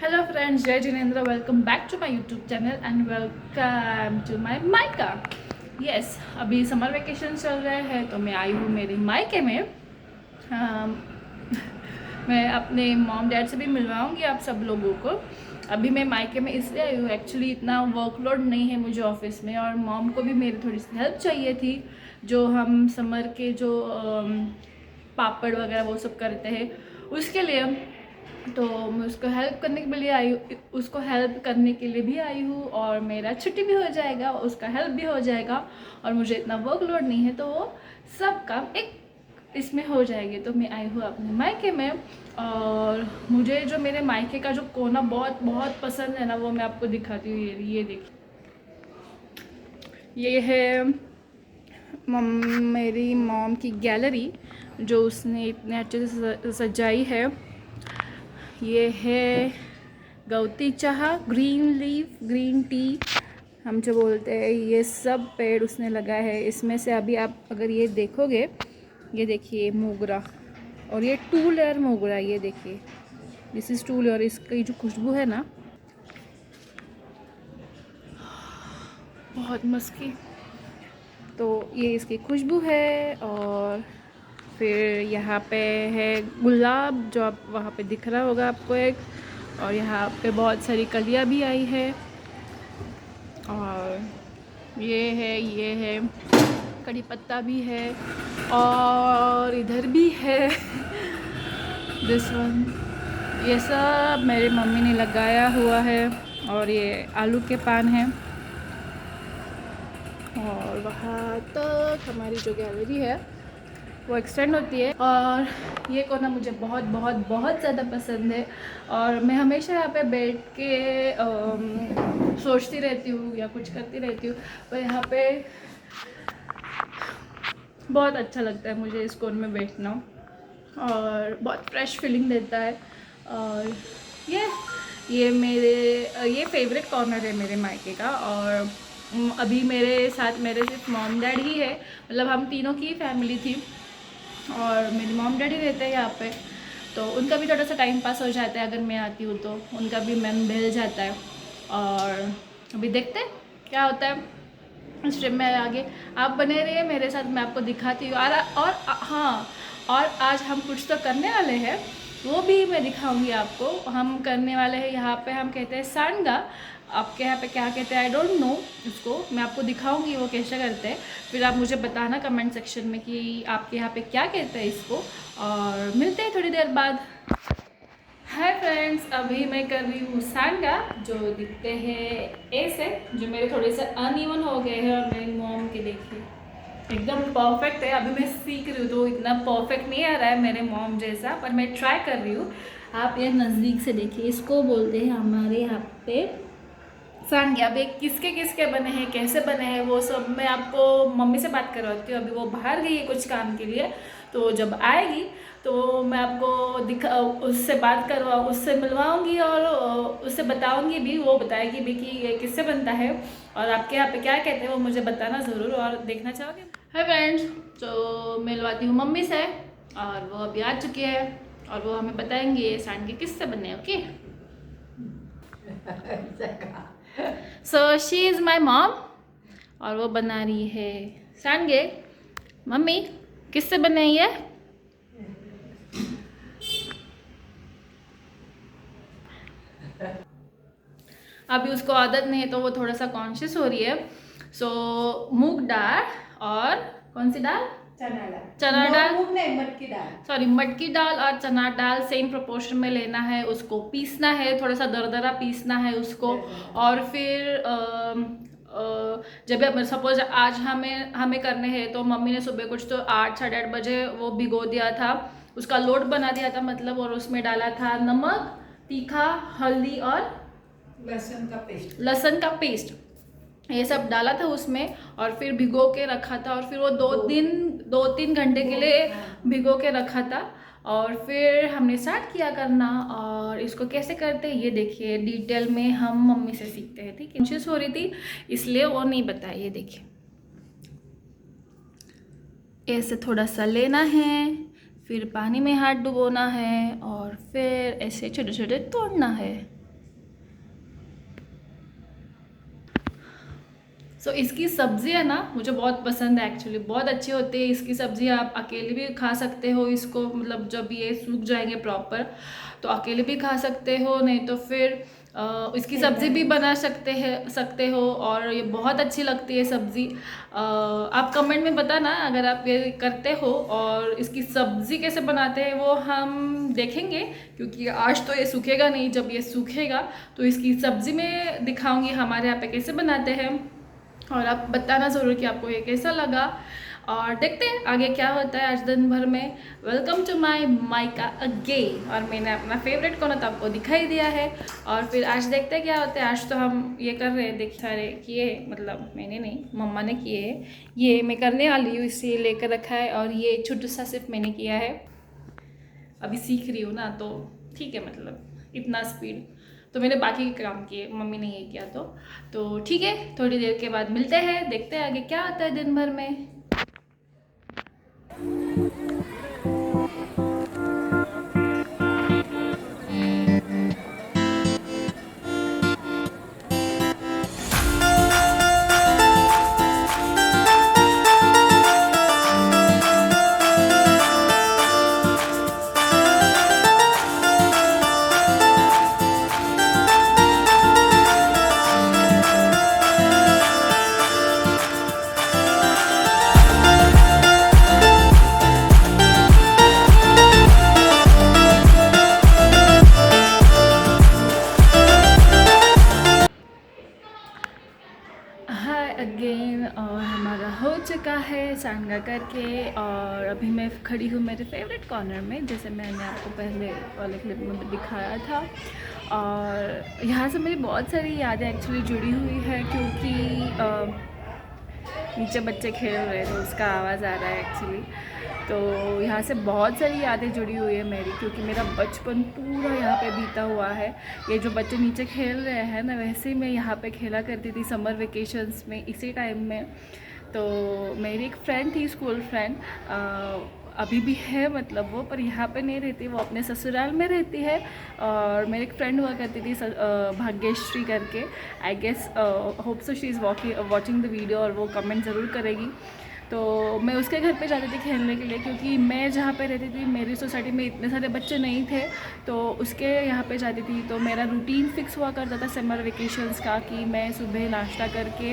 Hello friends, जय Jinendra. Welcome back to my YouTube channel and welcome to my मायका। Yes, अभी summer vacation चल रहे हैं तो मैं आई हूँ मेरे मायके में। मैं अपने मॉम डैड से भी मिलवाऊँगी आप सब लोगों को। अभी मैं मायके में इसलिए आई हूँ, एक्चुअली इतना वर्कलोड नहीं है मुझे ऑफिस में, और मॉम को भी मेरी थोड़ी सी हेल्प चाहिए थी। जो हम समर के जो पापड़ वगैरह वो सब करते हैं उसके लिए, तो मैं उसको हेल्प करने के लिए आई हूँ, उसको हेल्प करने के लिए भी आई हूँ, और मेरा छुट्टी भी हो जाएगा, उसका हेल्प भी हो जाएगा, और मुझे इतना वर्कलोड नहीं है, तो वो सब काम एक इसमें हो जाएगी। तो मैं आई हूँ अपने मायके में, और मुझे जो मेरे मायके का जो कोना बहुत बहुत पसंद है ना, वो मैं आपको दिखाती हूँ। ये देखिए, ये है मेरी मॉम की गैलरी जो उसने इतने अच्छे से सजाई है। ये है गौती चाह, ग्रीन लीफ, ग्रीन टी हम जो बोलते हैं, ये सब पेड़ उसने लगाए हैं। इसमें से अभी आप अगर ये देखोगे, ये देखिए मोगरा, और ये 2 लेयर मोगरा, ये देखिए, दिस इज़ 2 लेयर। इसकी जो खुशबू है ना, बहुत मस्की, तो ये इसकी खुशबू है। और फिर यहाँ पे है गुलाब, जो आप वहाँ पे दिख रहा होगा आपको एक, और यहाँ पे बहुत सारी कलियाँ भी आई है। और ये है कड़ी पत्ता भी है, और इधर भी है दिस वन। ये सब मेरी मम्मी ने लगाया हुआ है, और ये आलू के पान है। और वहाँ तक हमारी जो गैलरी है वो एक्सटेंड होती है, और ये कोना मुझे बहुत बहुत बहुत ज़्यादा पसंद है। और मैं हमेशा यहाँ पे बैठ के सोचती रहती हूँ या कुछ करती रहती हूँ, पर यहाँ पे बहुत अच्छा लगता है मुझे इस कोन में बैठना, और बहुत फ्रेश फीलिंग देता है। और ये मेरे ये फेवरेट कॉर्नर है मेरे मायके का। और अभी मेरे साथ मेरे सिर्फ मॉम डैड ही है, मतलब हम तीनों की फैमिली थी, और मेरी मॉम डैडी रहते हैं यहाँ पे, तो उनका भी थोड़ा सा टाइम पास हो जाता है। अगर मैं आती हूँ तो उनका भी मन बहल जाता है। और अभी देखते हैं क्या होता है इस ट्रिप में आगे। आप बने रहिए मेरे साथ, मैं आपको दिखाती हूँ। और हाँ, और आज हम कुछ तो करने वाले हैं, वो भी मैं दिखाऊंगी आपको। हम करने वाले हैं, यहाँ पे हम कहते हैं सांडगा, आपके यहाँ पे क्या कहते हैं आई डोंट नो उसको। मैं आपको दिखाऊंगी वो कैसे करते हैं, फिर आप मुझे बताना कमेंट सेक्शन में कि आपके यहाँ पे क्या कहते हैं इसको। और मिलते हैं थोड़ी देर बाद। हाय फ्रेंड्स, अभी मैं कर रही हूँ सांडगा, जो दिखते हैं ऐसे, जो मेरे थोड़े से अनइवन हो गए हैं, और मेरी मॉम के देखिए एकदम परफेक्ट है। अभी मैं सीख रही हूँ तो इतना परफेक्ट नहीं आ रहा है मेरे मॉम जैसा, पर मैं ट्राई कर रही हूँ। आप ये नज़दीक से देखिए, इसको बोलते हैं हमारे यहाँ पे सांडगा। अब एक किसके किसके बने हैं, कैसे बने हैं, वो सब मैं आपको मम्मी से बात करवाती हूँ। अभी वो बाहर गई है कुछ काम के लिए, तो जब आएगी तो मैं आपको उससे बात करवा, उससे मिलवाऊंगी, और उससे बताऊंगी भी, वो बताएगी भी कि ये किससे बनता है, और आपके यहाँ पे क्या कहते हैं वो मुझे बताना ज़रूर। और देखना चाहोगे? हाय फ्रेंड्स, तो मिलवाती हूँ मम्मी से, और वो अभी आ चुकी है, और वो हमें बताएंगे ये सांडगे किससे बने। Okay, so she is my mom, और वो बना रही है सांडगे। मम्मी, किससे बने ये? अभी उसको आदत नहीं है तो वो थोड़ा सा कॉन्शियस हो रही है। सो मूंग दाल, और कौन सी दाल? चना दाल, मूंग नहीं, मटकी दाल, सॉरी, मटकी दाल और चना दाल सेम प्रोपोर्शन में लेना है। उसको पीसना है, थोड़ा सा दरदरा पीसना है उसको। और फिर जब सपोज आज हमें करने हैं, तो मम्मी ने सुबह कुछ तो 8 साढ़े 8 बजे वो भिगो दिया था, उसका लोट बना दिया था मतलब, और उसमें डाला था नमक, तीखा, हल्दी और लहसुन का पेस्ट, ये सब डाला था उसमें, और फिर भिगो के रखा था। और फिर वो 2-3 घंटे के लिए भिगो के रखा था, और फिर हमने स्टार्ट किया करना। और इसको कैसे करते हैं ये देखिए, डिटेल में हम मम्मी से सीखते हैं। ठीक है, कॉन्शियस हो रही थी इसलिए वो नहीं बताया। ये देखिए, ऐसे थोड़ा सा लेना है, फिर पानी में हाथ डुबोना है, और फिर ऐसे छोटे छोटे तोड़ना है। सो इसकी सब्ज़ी है ना, मुझे बहुत पसंद है एक्चुअली, बहुत अच्छी होती है इसकी सब्ज़ी। आप अकेले भी खा सकते हो इसको, मतलब जब ये सूख जाएंगे प्रॉपर तो अकेले भी खा सकते हो, नहीं तो फिर इसकी सब्ज़ी भी बना सकते हो। और ये बहुत अच्छी लगती है सब्ज़ी। आप कमेंट में बताना अगर आप ये करते हो। और इसकी सब्ज़ी कैसे बनाते हैं वो हम देखेंगे, क्योंकि आज तो ये सूखेगा नहीं, जब ये सूखेगा तो इसकी सब्ज़ी में दिखाऊंगी हमारे यहाँ पे कैसे बनाते हैं। और आप बताना ज़रूर कि आपको ये कैसा लगा, और देखते हैं आगे क्या होता है आज दिन भर में। वेलकम टू माय मायका अगेन। और मैंने अपना फेवरेट कॉर्नर तो आपको दिखाई दिया है, और फिर आज देखते हैं क्या होता है। आज तो हम ये कर रहे हैं, देख सारे किए, मतलब मैंने नहीं, मम्मा ने किए हैं। ये मैं करने वाली हूँ, इसलिए लेकर रखा है। और ये छोटा सा सिर्फ मैंने किया है, अभी सीख रही हूँ ना, तो ठीक है, मतलब इतना स्पीड। तो मैंने बाकी के काम किए, मम्मी ने ये किया। तो ठीक है, थोड़ी देर के बाद मिलते हैं, देखते हैं आगे क्या होता है दिन भर में। हाय अगेन, और हमारा हो चुका है सांगा करके। और अभी मैं खड़ी हूँ मेरे फेवरेट कॉर्नर में, जैसे मैंने आपको पहले वाले क्लिप में दिखाया था। और यहाँ से मेरी बहुत सारी यादें एक्चुअली जुड़ी हुई है, क्योंकि नीचे बच्चे खेल रहे थे, उसका आवाज़ आ रहा है एक्चुअली। तो यहाँ से बहुत सारी यादें जुड़ी हुई है मेरी, क्योंकि मेरा बचपन पूरा यहाँ पे बीता हुआ है। ये जो बच्चे नीचे खेल रहे हैं ना, वैसे ही मैं यहाँ पे खेला करती थी समर वेकेशंस में, इसी टाइम में। तो मेरी एक फ्रेंड थी, स्कूल फ्रेंड, अभी भी है मतलब वो, पर यहाँ पे नहीं रहती, वो अपने ससुराल में रहती है। और मेरी एक फ्रेंड हुआ करती थी भाग्यश्री करके, I guess hope so she is watching the video, और वो कमेंट ज़रूर करेगी। तो मैं उसके घर पे जाती थी खेलने के लिए, क्योंकि मैं जहाँ पे रहती थी मेरी सोसाइटी में इतने सारे बच्चे नहीं थे, तो उसके यहाँ पे जाती थी। तो मेरा रूटीन फिक्स हुआ करता था समर वेकेशंस का, कि मैं सुबह नाश्ता करके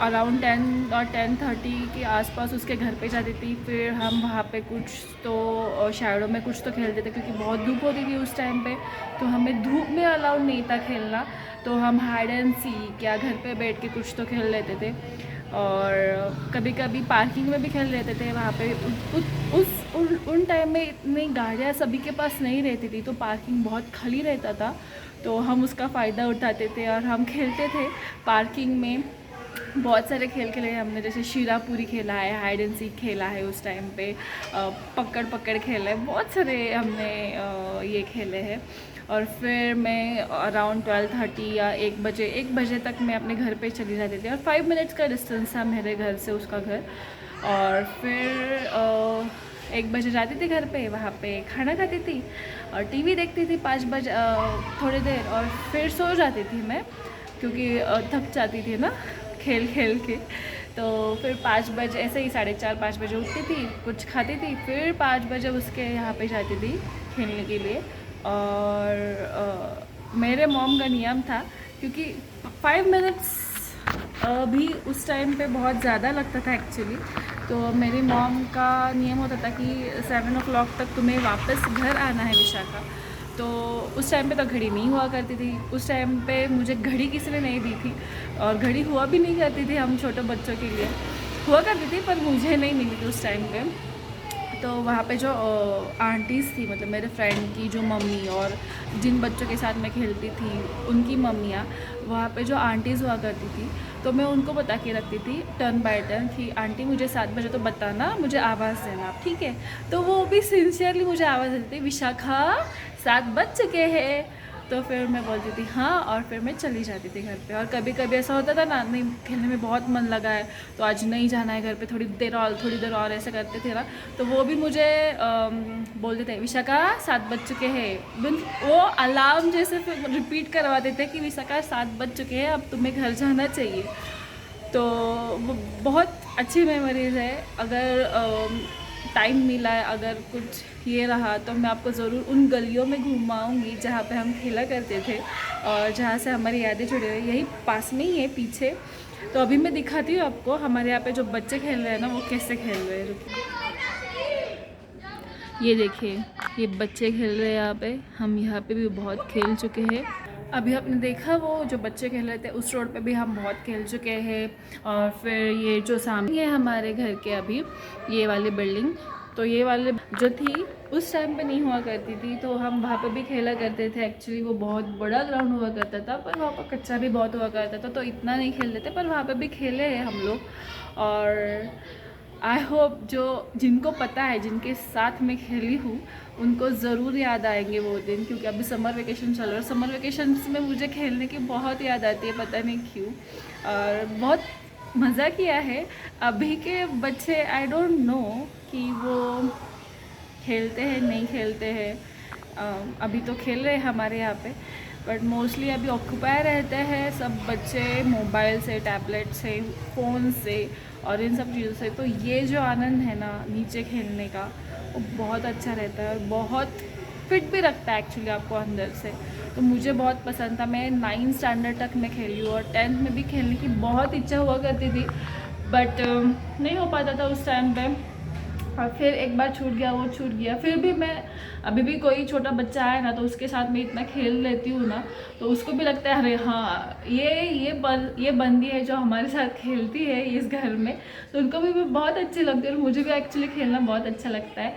अराउंड 10 और 10:30 के आसपास उसके घर पे जाती थी। फिर हम वहाँ पे कुछ तो शैडो में कुछ तो खेलते थे, क्योंकि बहुत धूप होती थी उस टाइम पे, तो हमें धूप में अलाउड नहीं था खेलना। तो हम हाइड एंड सीक या घर पे बैठ के कुछ तो खेल लेते थे। और कभी कभी पार्किंग में भी खेल लेते थे वहाँ पे। उन टाइम में इतनी गाड़ियाँ सभी के पास नहीं रहती थी, तो पार्किंग बहुत खाली रहता था, तो हम उसका फ़ायदा उठाते थे और हम खेलते थे पार्किंग में। बहुत सारे खेल खेले हैं हमने, जैसे शीरा पूरी खेला है, हाइड एंड सीक खेला है उस टाइम पे, पकड़ पकड़ खेला है, बहुत सारे हमने ये खेले हैं। और फिर मैं अराउंड 12:30 या 1 बजे तक मैं अपने घर पे चली जाती थी, और 5 मिनट्स का डिस्टेंस था मेरे घर से उसका घर। और फिर 1 बजे जाती थी घर पे, वहाँ पे खाना खाती थी और टीवी देखती थी 5 बजे थोड़ी देर, और फिर सो जाती थी मैं, क्योंकि थक जाती थी ना खेल खेल के। तो फिर 5 बजे ऐसे ही 4:30-5 बजे उठती थी, कुछ खाती थी, फिर 5 बजे उसके यहाँ पे जाती थी खेलने के लिए। और मेरे मॉम का नियम था, क्योंकि 5 मिनट्स भी उस टाइम पे बहुत ज़्यादा लगता था एक्चुअली। तो मेरी मॉम का नियम होता था कि 7 o'clock तक तुम्हें वापस घर आना है विशाखा। तो उस टाइम पे तो घड़ी नहीं हुआ करती थी, उस टाइम पे मुझे घड़ी किसी ने नहीं दी थी, और घड़ी हुआ भी नहीं करती थी, हम छोटे बच्चों के लिए हुआ करती थी, पर मुझे नहीं मिली थी उस टाइम पे। तो वहाँ पे जो आंटीज़ थी, मतलब मेरे फ्रेंड की जो मम्मी और जिन बच्चों के साथ मैं खेलती थी उनकी मम्मियाँ, वहाँ पे जो आंटीज़ हुआ करती थी, तो मैं उनको बता के रखती थी टर्न बाय टर्न कि आंटी मुझे 7 बजे तो बताना, मुझे आवाज़ देना, ठीक है। तो वो भी सिंसियरली मुझे आवाज़ देती थी, विशाखा 7 बज चुके हैं। तो फिर मैं बोलती थी हाँ, और फिर मैं चली जाती थी घर पे। और कभी कभी ऐसा होता था ना, नहीं खेलने में बहुत मन लगा है तो आज नहीं जाना है घर पे, थोड़ी देर और ऐसा करते थे ना, तो वो भी मुझे बोलते थे विशाखा 7 बज चुके हैं। वो अलार्म जैसे फिर रिपीट करवाते थे कि विशाखा 7 बज चुके हैं, अब तुम्हें घर जाना चाहिए। तो वो बहुत अच्छी मेमोरीज़ है। अगर टाइम मिला है, अगर कुछ ये रहा तो मैं आपको ज़रूर उन गलियों में घुमाऊंगी जहाँ पे हम खेला करते थे और जहाँ से हमारी यादें जुड़ी हुई। यही पास में ही है पीछे। तो अभी मैं दिखाती हूँ आपको हमारे यहाँ पे जो बच्चे खेल रहे हैं ना, वो कैसे खेल रहे हैं। ये देखिए, ये बच्चे खेल रहे हैं यहाँ पे। हम यहाँ पे भी बहुत खेल चुके हैं। अभी आपने देखा वो जो बच्चे खेल रहे थे, उस रोड पे भी हम बहुत खेल चुके हैं। और फिर ये जो सामने है हमारे घर के, अभी ये वाली बिल्डिंग, तो ये वाली जो थी उस टाइम पे नहीं हुआ करती थी, तो हम वहाँ पे भी खेला करते थे। एक्चुअली वो बहुत बड़ा ग्राउंड हुआ करता था, पर वहाँ पर कच्चा भी बहुत हुआ करता था, तो इतना नहीं खेलते थे, पर वहाँ पे भी खेले हैं हम लोग। और आई होप जो जिनको पता है, जिनके साथ मैं खेली हूँ, उनको ज़रूर याद आएंगे वो दिन, क्योंकि अभी समर वेकेशन चल रहा है। समर वेकेशन में मुझे खेलने की बहुत याद आती है, पता नहीं क्यों। और बहुत मज़ा किया है। अभी के बच्चे आई डोंट नो कि वो खेलते हैं नहीं खेलते हैं। अभी तो खेल रहे हैं हमारे यहाँ पे, बट मोस्टली अभी ऑक्यूपाई रहते हैं सब बच्चे मोबाइल से, टैबलेट से, फ़ोन से और इन सब चीज़ों से। तो ये जो आनंद है ना नीचे खेलने का, वो बहुत अच्छा रहता है और बहुत फिट भी रखता है एक्चुअली आपको अंदर से। तो मुझे बहुत पसंद था। मैं 9th स्टैंडर्ड तक मैं खेली हूँ और 10th में भी खेलने की बहुत इच्छा हुआ करती थी, बट नहीं हो पाता था उस टाइम पे। और फिर एक बार छूट गया, वो छूट गया। फिर भी मैं अभी भी कोई छोटा बच्चा आए ना, तो उसके साथ मैं इतना खेल लेती हूँ ना, तो उसको भी लगता है अरे हाँ, ये बंदी है जो हमारे साथ खेलती है इस घर में। तो उनको भी बहुत अच्छी लगती है और मुझे भी एक्चुअली खेलना बहुत अच्छा लगता है।